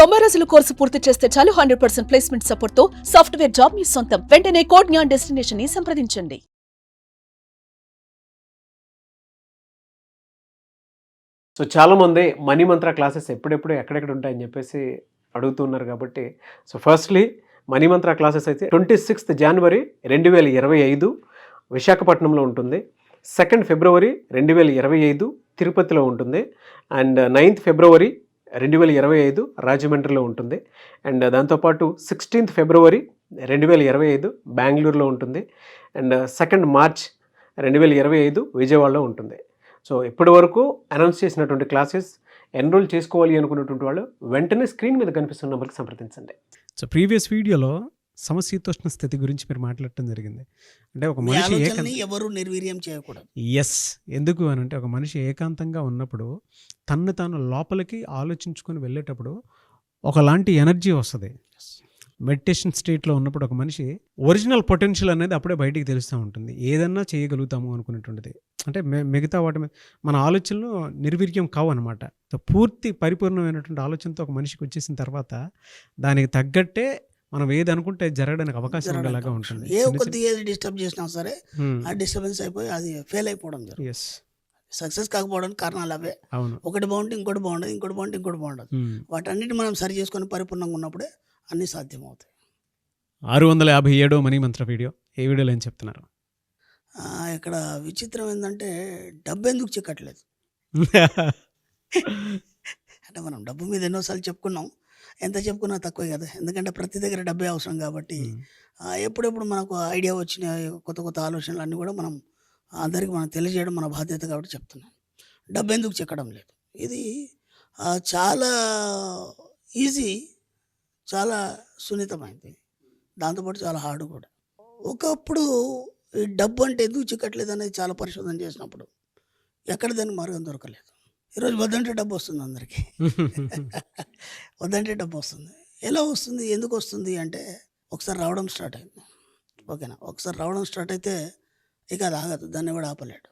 90 రోజుల కోర్సు పూర్తి చేస్తే చాలు 100% ప్లేస్మెంట్ సపోర్ట్ తో సాఫ్ట్వేర్ జాబ్ మీ సొంతం. వెంటనే కోడ్ జ్ఞాన్ డెస్టినేషన్ ని సంప్రదించండి. సో చాలామంది మనీ మంత్ర క్లాసెస్ ఎప్పుడెప్పుడు ఎక్కడెక్కడ ఉంటాయని చెప్పేసి అడుగుతున్నారు కాబట్టి సో ఫస్ట్లీ మనీ మంత్ర క్లాసెస్ అయితే 26th January 2025 విశాఖపట్నంలో ఉంటుంది. 2nd February 2025 తిరుపతిలో ఉంటుంది. అండ్ 9th February 2025 రాజమండ్రిలో ఉంటుంది. అండ్ దాంతోపాటు 16th February 2025 బెంగళూరులో ఉంటుంది. అండ్ 2nd March 2025 విజయవాడలో ఉంటుంది. సో ఇప్పటి వరకు అనౌన్స్ చేసినటువంటి క్లాసెస్ ఎన్రోల్ చేసుకోవాలి అనుకున్నటువంటి వాళ్ళు వెంటనే స్క్రీన్ మీద కనిపిస్తున్న నెంబర్కి సంప్రదించండి. సో ప్రీవియస్ వీడియోలో సమశీతోష్ణ స్థితి గురించి మీరు మాట్లాడటం జరిగింది. అంటే ఒక మనిషి ఎవరు నిర్వీర్యం చేయకూడదు. ఎస్, ఎందుకు అని అంటే ఒక మనిషి ఏకాంతంగా ఉన్నప్పుడు తన్ను తాను లోపలికి ఆలోచించుకొని వెళ్ళేటప్పుడు ఒకలాంటి ఎనర్జీ వస్తుంది. మెడిటేషన్ స్టేట్లో ఉన్నప్పుడు ఒక మనిషి ఒరిజినల్ పొటెన్షియల్ అనేది అప్పుడే బయటికి తెలుస్తూ ఉంటుంది. ఏదన్నా చేయగలుగుతాము అనుకునేటువంటిది. అంటే మిగతా వాటి మీద మన ఆలోచనలు నిర్వీర్యం కావు అనమాట. పూర్తి పరిపూర్ణమైనటువంటి ఆలోచనతో ఒక మనిషికి వచ్చేసిన తర్వాత దానికి తగ్గట్టే మనం ఏది అనుకుంటే జరగడానికి అవకాశం ఉండేలాగా ఉంటుంది. ఏ కొద్ది ఏది డిస్టర్బ్ చేసినా సరే ఆ డిస్టర్బెన్స్ అయిపోయి అది ఫెయిల్ అయిపోవడం జరుగుతుంది. ఎస్, సక్సెస్ కాకపోవడానికి కారణాలు అవే. అవును. ఒకటి బాగుంటే ఇంకోటి బాగుండదు, ఇంకోటి బాగుంటే ఇంకోటి బాగుండదు. వాటన్నిటి మనం సరి చేసుకొని పరిపూర్ణంగా ఉన్నప్పుడే అన్నీ సాధ్యమవుతాయి. 657వ మనీ మంత్ర వీడియో. ఏ వీడియోలో ఏం చెప్తున్నారు? ఇక్కడ విచిత్రం ఏంటంటే డబ్బు ఎందుకు చిక్కట్లేదు. అంటే మనం డబ్బు మీద ఎన్నోసార్లు చెప్పుకున్నాం, ఎంత చెప్పుకున్నా తక్కువే కదా. ఎందుకంటే ప్రతి దగ్గర డబ్బే అవసరం కాబట్టి ఎప్పుడెప్పుడు మనకు ఐడియా వచ్చిన కొత్త కొత్త ఆలోచనలు అన్నీ కూడా మనం అందరికీ మనం తెలియజేయడం మన బాధ్యత కాబట్టి చెప్తున్నాం. డబ్బు ఎందుకు చెక్కడం లేదు, ఇది చాలా ఈజీ, చాలా సున్నితమైంది, దాంతోపాటు చాలా హార్డ్ కూడా. ఒకప్పుడు ఈ డబ్బు అంటే ఎందుకు చిక్కట్లేదు అనేది చాలా పరిశోధన చేసినప్పుడు ఎక్కడ దానికి మార్గం దొరకలేదు. ఈరోజు వద్దంటే డబ్బు వస్తుంది అందరికీ. వద్దంటే డబ్బు వస్తుంది. ఎలా వస్తుంది, ఎందుకు వస్తుంది అంటే ఒకసారి రావడం స్టార్ట్ అయింది. ఓకేనా, ఒకసారి రావడం స్టార్ట్ అయితే ఇక అది ఆగదు, దాన్ని కూడా ఆపలేడు.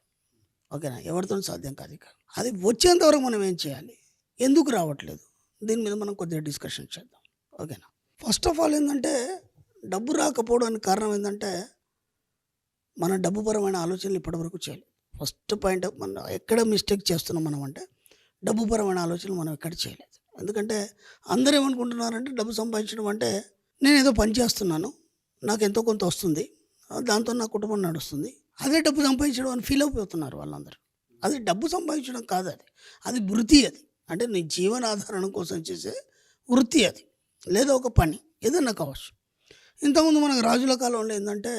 ఓకేనా, ఎవరితో సాధ్యం కాదు. ఇక అది వచ్చేంతవరకు మనం ఏం చేయాలి, ఎందుకు రావట్లేదు, దీని మీద మనం కొద్దిగా డిస్కషన్ చేద్దాం. ఓకేనా, ఫస్ట్ ఆఫ్ ఆల్ ఏంటంటే డబ్బు రాకపోవడానికి కారణం ఏంటంటే మన డబ్బు పరమైన ఆలోచనలు ఇప్పటివరకు చేయలేదు. ఫస్ట్ పాయింట్ మనం ఎక్కడ మిస్టేక్ చేస్తున్నాం మనం అంటే డబ్బు పరమైన ఆలోచనలు మనం ఎక్కడ చేయలేదు. ఎందుకంటే అందరూ ఏమనుకుంటున్నారంటే డబ్బు సంపాదించడం అంటే నేను ఏదో పని చేస్తున్నాను, నాకు ఎంతో కొంత వస్తుంది, దాంతో నా కుటుంబం నడుస్తుంది, అదే డబ్బు సంపాదించడం అని ఫీల్ అయిపోతున్నారు వాళ్ళందరూ. అది డబ్బు సంపాదించడం కాదు, అది వృత్తి. అది అంటే నీ జీవనాధారణం కోసం చేసే వృత్తి, అది లేదా ఒక పని ఏదన్నా కావచ్చు. ఇంతకుముందు మనకు రాజుల కాలంలో ఏంటంటే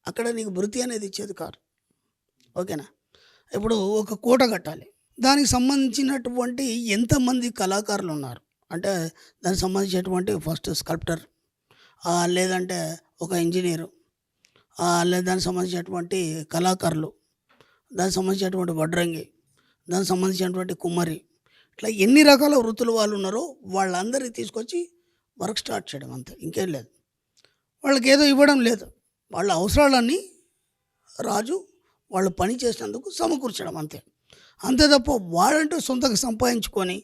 అక్కడ నీకు వృత్తి అనేది ఇచ్చేది కాదు. ఓకేనా, ఇప్పుడు ఒక కోట కట్టాలి, దానికి సంబంధించినటువంటి ఎంతమంది కళాకారులు ఉన్నారు అంటే దానికి సంబంధించినటువంటి ఫస్ట్ స్కల్ప్టర్, లేదంటే ఒక ఇంజనీరు, లేదా దానికి సంబంధించినటువంటి కళాకారులు, దానికి సంబంధించినటువంటి వడ్రంగి, దానికి సంబంధించినటువంటి కుమ్మరి, ఇట్లా ఎన్ని రకాల వృత్తులు వాళ్ళు ఉన్నారో వాళ్ళందరినీ తీసుకొచ్చి వర్క్ స్టార్ట్ చేయడం, అంతే, ఇంకేం లేదు. వాళ్ళకి ఏదో ఇవ్వడం లేదు, వాళ్ళ అవసరాలన్నీ రాజు వాళ్ళు పని చేసినందుకు సమకూర్చడం, అంతే. అంతే తప్ప వాడంటూ సొంతగా సంపాదించుకొని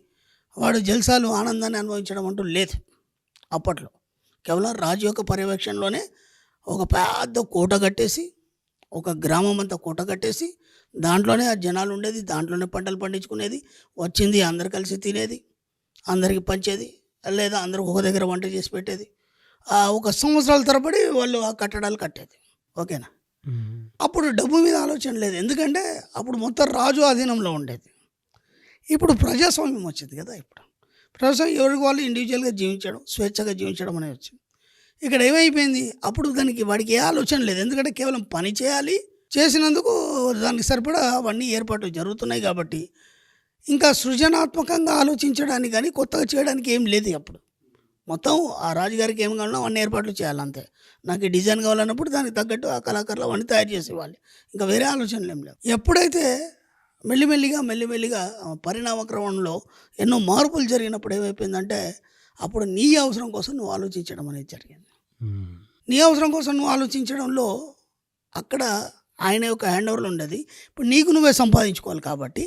వాడు జల్సాలు ఆనందాన్ని అనుభవించడం అంటూ లేదు అప్పట్లో. కేవలం రాజు యొక్క పర్యవేక్షణలోనే ఒక పెద్ద కోట కట్టేసి, ఒక గ్రామం అంతా కోట కట్టేసి, దాంట్లోనే ఆ జనాలు ఉండేది, దాంట్లోనే పంటలు పండించుకునేది, వచ్చింది అందరు కలిసి తినేది, అందరికి పంచేది, లేదా అందరికి ఒక దగ్గర వంట చేసి పెట్టేది. ఒక సంవత్సరాల తరబడి వాళ్ళు ఆ కట్టడాలు కట్టేది. ఓకేనా, అప్పుడు డబ్బు మీద ఆలోచన లేదు, ఎందుకంటే అప్పుడు మొత్తం రాజు అధీనంలో ఉండేది. ఇప్పుడు ప్రజాస్వామ్యం వచ్చింది కదా. ఇప్పుడు ప్రజాస్వామ్యం ఎవరికి వాళ్ళు ఇండివిజువల్గా జీవించడం, స్వేచ్ఛగా జీవించడం అనేది వచ్చింది. ఇక్కడ ఏమైపోయింది, అప్పుడు వాడికి ఏ ఆలోచన లేదు, ఎందుకంటే కేవలం పని చేయాలి, చేసినందుకు దానికి సరిపడా అవన్నీ ఏర్పాట్లు జరుగుతున్నాయి కాబట్టి ఇంకా సృజనాత్మకంగా ఆలోచించడానికి కానీ కొత్తగా చేయడానికి ఏం లేదు. అప్పుడు మొత్తం ఆ రాజుగారికి ఏం కావాలన్నా అవన్నీ ఏర్పాట్లు చేయాలంతే. నాకు ఈ డిజైన్ కావాలన్నప్పుడు దానికి తగ్గట్టు ఆ కళాకారులు అవన్నీ తయారు చేసేవాళ్ళు, ఇంకా వేరే ఆలోచనలు ఏం లేవు. ఎప్పుడైతే మెల్లిమెల్లిగా పరిణామ క్రమంలో ఎన్నో మార్పులు జరిగినప్పుడు ఏమైపోయిందంటే అప్పుడు నీ అవసరం కోసం నువ్వు ఆలోచించడం అనేది జరిగింది. నీ అవసరం కోసం నువ్వు ఆలోచించడంలో అక్కడ ఆయన యొక్క హ్యాండ్ ఓవర్లు ఉండేది. ఇప్పుడు నీకు నువ్వే సంపాదించుకోవాలి కాబట్టి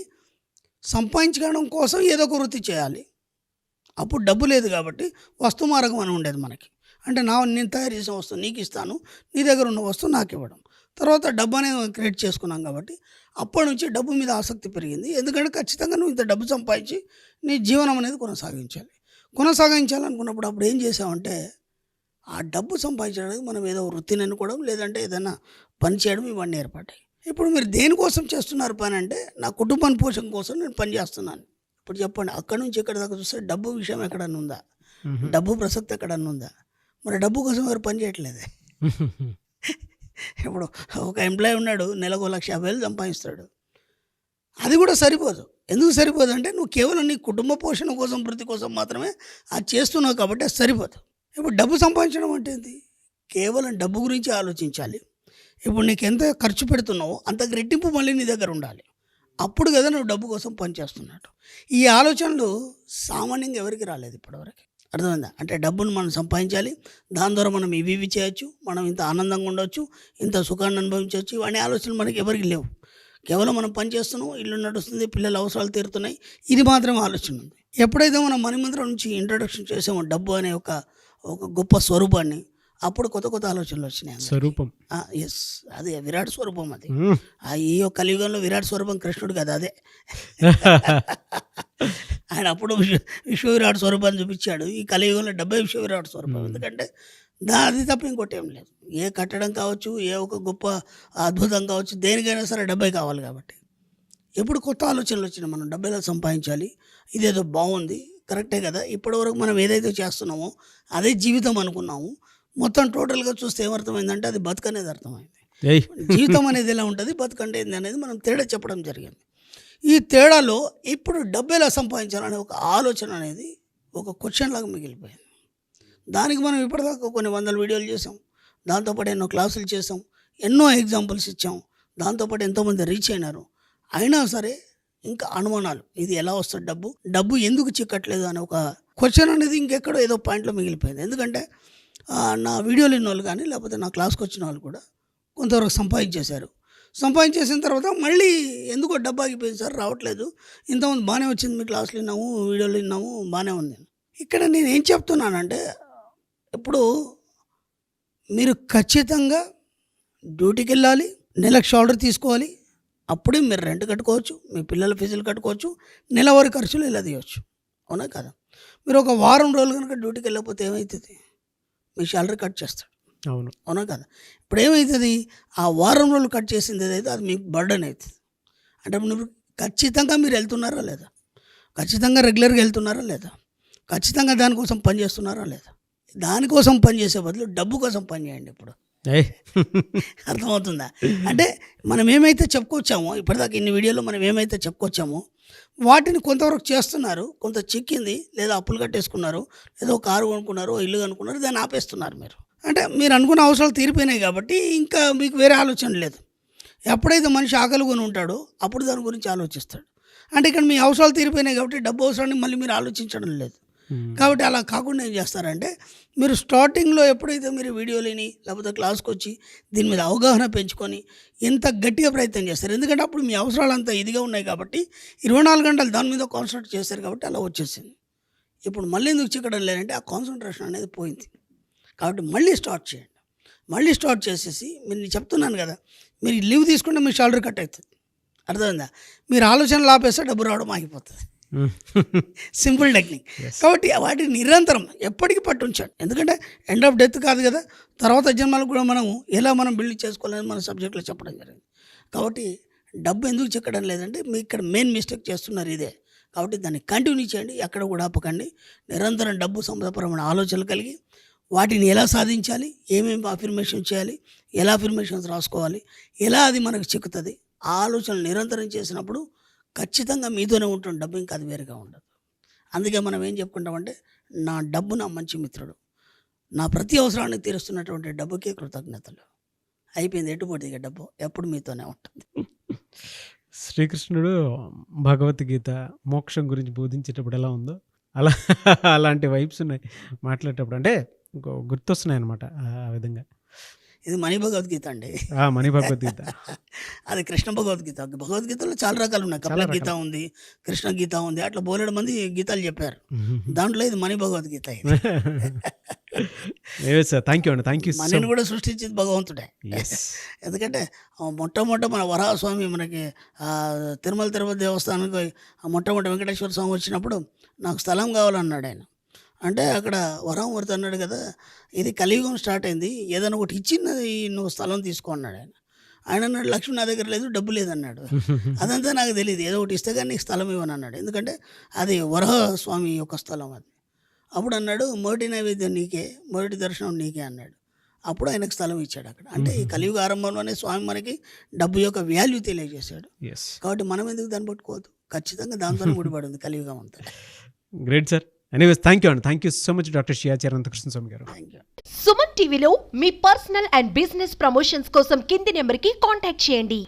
సంపాదించుకోవడం కోసం ఏదో ఒక వృత్తి చేయాలి. అప్పుడు డబ్బు లేదు కాబట్టి వస్తు మారకం అని ఉండేది మనకి. అంటే నేను తయారు చేసిన వస్తువు నీకు ఇస్తాను, నీ దగ్గర ఉన్న వస్తువు నాకు ఇవ్వడం. తర్వాత డబ్బు అనేది క్రియేట్ చేసుకున్నాం కాబట్టి అప్పటి నుంచి డబ్బు మీద ఆసక్తి పెరిగింది. ఎందుకంటే ఖచ్చితంగా నువ్వు ఇంత డబ్బు సంపాదించి నీ జీవనం అనేది కొనసాగించాలనుకున్నప్పుడు అప్పుడు ఏం చేసామంటే ఆ డబ్బు సంపాదించడానికి మనం ఏదో వృత్తిని అనుకోవడం, లేదంటే ఏదైనా పని చేయడం, ఇవన్నీ ఏర్పడ్డాయి. ఇప్పుడు మీరు దేనికోసం చేస్తున్నారు పని అంటే, నా కుటుంబాన్ని పోషణ కోసం నేను పని చేస్తున్నాను. ఇప్పుడు చెప్పండి, అక్కడి నుంచి ఇక్కడ దాకా చూస్తే డబ్బు విషయం ఎక్కడన్నా ఉందా? డబ్బు ప్రసక్తి ఎక్కడన్నా ఉందా? మరి డబ్బు కోసం ఎవరు పని చేయట్లేదే. ఇప్పుడు ఒక ఎంప్లాయీ ఉన్నాడు, నెలకు 1,50,000 సంపాదిస్తాడు. అది కూడా సరిపోదు. ఎందుకు సరిపోదు అంటే నువ్వు కేవలం నీ కుటుంబ పోషణ కోసం, వృత్తి కోసం మాత్రమే అది చేస్తున్నావు కాబట్టి అది సరిపోదు. ఇప్పుడు డబ్బు సంపాదించడం అంటే ఏంటి? కేవలం డబ్బు గురించి ఆలోచించాలి. ఇప్పుడు నీకు ఎంత ఖర్చు పెడుతున్నావో అంత రెట్టింపు మళ్ళీ నీ దగ్గర ఉండాలి. అప్పుడు కదా నువ్వు డబ్బు కోసం పనిచేస్తున్నట్టు. ఈ ఆలోచనలు సామాన్యంగా ఎవరికి రాలేదు ఇప్పటివరకు. అర్థమైందా? అంటే డబ్బును మనం సంపాదించాలి, దాని ద్వారా మనం ఇవి చేయొచ్చు, మనం ఇంత ఆనందంగా ఉండొచ్చు, ఇంత సుఖాన్ని అనుభవించవచ్చు, ఇవన్నీ ఆలోచనలు మనకి ఎవరికి లేవు. కేవలం మనం పని చేస్తున్నాం, ఇల్లు నడుస్తుంది, పిల్లల అవసరాలు తీరుతున్నాయి, ఇది మాత్రమే ఆలోచన ఉంది. ఎప్పుడైతే మనం మణిమంత్రం నుంచి ఇంట్రొడక్షన్ చేసామో డబ్బు అనే ఒక గొప్ప స్వరూపాన్ని, అప్పుడు కొత్త కొత్త ఆలోచనలు వచ్చినాయి. స్వరూపం ఎస్, అది విరాట్ స్వరూపం. అది ఈ యొక్క కలియుగంలో విరాట్ స్వరూపం కృష్ణుడు కదా, అదే ఆయన అప్పుడు విశ్వ విరాట్ స్వరూపాన్ని చూపించాడు. ఈ కలియుగంలో డబ్బే విశ్వ విరాట్ స్వరూపం. ఎందుకంటే అది తప్ప ఇంకోటి ఏం లేదు. ఏ కట్టడం కావచ్చు, ఏ ఒక గొప్ప అద్భుతం కావచ్చు, దేనికైనా సరే డబ్బే కావాలి. కాబట్టి ఎప్పుడు కొత్త ఆలోచనలు వచ్చినాయి, మనం డబ్బు ఎలా సంపాదించాలి, ఇదేదో బాగుంది, కరెక్టే కదా, ఇప్పటివరకు మనం ఏదైతే చేస్తున్నామో అదే జీవితం అనుకున్నాము. మొత్తం టోటల్గా చూస్తే ఏమర్థమైందంటే అది బతుకనేది అర్థమైంది. జీవితం అనేది ఎలా ఉంటుంది, బతుకంటే ఏంది అనేది మనం తేడా చెప్పడం జరిగింది. ఈ తేడాలో ఇప్పుడు డబ్బు ఎలా సంపాదించాలనే ఒక ఆలోచన అనేది ఒక క్వశ్చన్ లాగా మిగిలిపోయింది. దానికి మనం ఇప్పటిదాకా కొన్ని 100 వీడియోలు చేసాం, దాంతోపాటు ఎన్నో క్లాసులు చేసాం, ఎన్నో ఎగ్జాంపుల్స్ ఇచ్చాం, దాంతోపాటు ఎంతోమంది రీచ్ అయినారు. అయినా సరే ఇంకా అనుమానాలు, ఇది ఎలా వస్తుంది డబ్బు ఎందుకు చిక్కట్లేదు అనే ఒక క్వశ్చన్ అనేది ఇంకెక్కడో ఏదో పాయింట్లో మిగిలిపోయింది. ఎందుకంటే నా వీడియోలు విన్న వాళ్ళు కానీ, లేకపోతే నా క్లాస్కి వచ్చిన వాళ్ళు కూడా కొంతవరకు సంపాదించేసిన తర్వాత మళ్ళీ ఎందుకో డబ్బు ఆగిపోయింది సార్, రావట్లేదు, ఇంతమంది బాగానే వచ్చింది, మీ క్లాసులు విన్నాము, వీడియోలు విన్నాము, బాగానే ఉంది. ఇక్కడ నేను ఏం చెప్తున్నానంటే, ఇప్పుడు మీరు ఖచ్చితంగా డ్యూటీకి వెళ్ళాలి, నెలకు షాల్డర్ తీసుకోవాలి, అప్పుడే మీరు రెంట్ కట్టుకోవచ్చు, మీ పిల్లల ఫీజులు కట్టుకోవచ్చు, నెలవారీ ఖర్చులు ఇలా తీయవచ్చు. అవునా కదా? మీరు ఒక వారం రోజులు కనుక డ్యూటీకి వెళ్ళకపోతే ఏమవుతుంది? మీ శాలరీ కట్ చేస్తాడు. అవునా కదా? ఇప్పుడు ఏమవుతుంది, ఆ వారం రోజులు కట్ చేసింది ఏదైతే అది మీకు బర్డన్ అవుతుంది. అంటే మీరు ఖచ్చితంగా మీరు వెళ్తున్నారా లేదా, ఖచ్చితంగా రెగ్యులర్గా వెళ్తున్నారా లేదా, ఖచ్చితంగా దానికోసం పని చేస్తున్నారా లేదా? దానికోసం పని చేసే బదులు డబ్బు కోసం పని చేయండి. ఇప్పుడు అర్థమవుతుందా? అంటే మనం ఏమైతే చెప్పుకొచ్చామో ఇప్పటిదాకా ఇన్ని వీడియోలో మనం ఏమైతే చెప్పుకొచ్చామో వాటిని కొంతవరకు చేస్తున్నారు, కొంత చిక్కింది, లేదా అప్పులు కట్టేసుకున్నారు, లేదా కారు కొనుక్కున్నారు, ఇల్లు కొనుక్కున్నారు, దాన్ని ఆపేస్తున్నారు. అంటే మీరు అనుకున్న అవసరాలు తీరిపోయినాయి కాబట్టి ఇంకా మీకు వేరే ఆలోచన లేదు. ఎప్పుడైతే మనిషి ఆకలి కొని ఉంటాడో అప్పుడు దాని గురించి ఆలోచిస్తాడు. అంటే ఇక్కడ మీ అవసరాలు తీరిపోయినాయి కాబట్టి డబ్బు అవసరాన్ని మళ్ళీ మీరు ఆలోచించడం లేదు. కాబట్టి అలా కాకుండా ఏం చేస్తారంటే, మీరు స్టార్టింగ్లో ఎప్పుడైతే మీరు వీడియోలని లేకపోతే క్లాస్కి వచ్చి దీని మీద అవగాహన పెంచుకొని ఎంత గట్టిగా ప్రయత్నం చేస్తారు. ఎందుకంటే అప్పుడు మీ అవసరాలు అంతా ఇదిగా ఉన్నాయి కాబట్టి 24 గంటలు దాని మీద కాన్సన్ట్రేట్ చేస్తారు కాబట్టి అలా వచ్చేసింది. ఇప్పుడు మళ్ళీ ఎందుకు చిక్కడం లేదంటే ఆ కాన్సన్ట్రేషన్ అనేది పోయింది. కాబట్టి మళ్ళీ స్టార్ట్ చేయండి. మళ్ళీ స్టార్ట్ చేసేసి నేను చెప్తున్నాను కదా, మీరు లీవ్ తీసుకుంటే మీ శాలరీ కట్ అవుతుంది. అర్థమైందా? మీరు ఆలోచనలు ఆపేస్తే డబ్బు రావడం ఆగిపోతుంది. Simple technique. కాబట్టి వాటిని నిరంతరం ఎప్పటికీ పట్టుంచాడు. ఎందుకంటే ఎండ్ ఆఫ్ డెత్ కాదు కదా, తర్వాత జన్మలకు కూడా మనం ఎలా మనం బిల్డ్ చేసుకోవాలని మన సబ్జెక్ట్లో చెప్పడం జరిగింది. కాబట్టి డబ్బు ఎందుకు చిక్కడం లేదంటే మీ ఇక్కడ మెయిన్ మిస్టేక్ చేస్తున్నారు ఇదే. కాబట్టి దాన్ని కంటిన్యూ చేయండి, ఎక్కడ కూడా ఆపకండి. నిరంతరం డబ్బు సంబంధపరమైన ఆలోచనలు కలిగి వాటిని ఎలా సాధించాలి, ఏమేమి అఫర్మేషన్ చేయాలి, ఎలా అఫర్మేషన్స్ రాసుకోవాలి, ఎలా అది మనకు చిక్కుతుంది, ఆ ఆలోచనలు నిరంతరం చేసినప్పుడు ఖచ్చితంగా మీతోనే ఉంటుంది డబ్బు, ఇంకా అది వేరుగా ఉండదు. అందుకే మనం ఏం చెప్పుకుంటామంటే, నా డబ్బు నా మంచి మిత్రుడు, నా ప్రతి అవసరాన్ని తీరుస్తున్నటువంటి డబ్బుకే కృతజ్ఞతలు. అయిపోయింది, ఎటుపోతే ఇక డబ్బు ఎప్పుడు మీతోనే ఉంటుంది. శ్రీకృష్ణుడు భగవద్గీత మోక్షం గురించి బోధించేటప్పుడు ఎలా ఉందో అలాంటి వైబ్స్ ఉన్నాయి మాట్లాడేటప్పుడు. అంటే గుర్తొస్తున్నాయి అనమాట ఆ విధంగా. ఇది మణి భగవద్గీత అండి. మణి భగవద్గీత. అది కృష్ణ భగవద్గీత. భగవద్గీతలో చాలా రకాలు ఉన్నాయి. కపిల గీత ఉంది, కృష్ణ గీత ఉంది, అట్లా బోలెడు మంది గీతాలు చెప్పారు. దాంట్లో ఇది మణి భగవద్గీత. సార్ థ్యాంక్ యూ అండి, థ్యాంక్ యూ. మనని కూడా సృష్టించింది భగవంతుడే. ఎందుకంటే మొట్టమొదట మన వరాహస్వామి మనకి తిరుమల తిరుపతి దేవస్థానానికి మొట్టమొదటి వెంకటేశ్వర స్వామి వచ్చినప్పుడు నాకు స్థలం కావాలన్నాడు ఆయన. అంటే అక్కడ వరాహమూర్తి అన్నాడు కదా, ఇది కలియుగం స్టార్ట్ అయింది, ఏదైనా ఒకటి ఇచ్చినది నువ్వు స్థలం తీసుకో అన్నాడు ఆయన. ఆయన అన్నాడు, లక్ష్మి నా దగ్గర లేదు, డబ్బు లేదన్నాడు. అదంతా నాకు తెలియదు, ఏదో ఒకటి ఇస్తే కానీ నీకు స్థలం ఇవ్వను అన్నాడు. ఎందుకంటే అది వరాహస్వామి యొక్క స్థలం అది. అప్పుడు అన్నాడు, మొదటి నైవేద్యం నీకే, మొదటి దర్శనం నీకే అన్నాడు. అప్పుడు ఆయనకు స్థలం ఇచ్చాడు అక్కడ. అంటే ఈ కలియుగ ఆరంభంలోనే స్వామి మనకి డబ్బు యొక్క వాల్యూ తెలియజేశాడు. కాబట్టి మనం ఎందుకు దాన్ని పట్టుకోవద్దు, ఖచ్చితంగా దాంతో ముడిపడి ఉంది కలియుగం అంతా. Great sir. Anyways thank you అండి, thank you so much doctor Shiyachari Anantakrishna Swamy గారు. Thank you. సుమన్ టీవీలో మీ పర్సనల్ అండ్ బిజినెస్ ప్రమోషన్స్ కోసం కింది నెంబర్కి కాంటాక్ట్ చేయండి.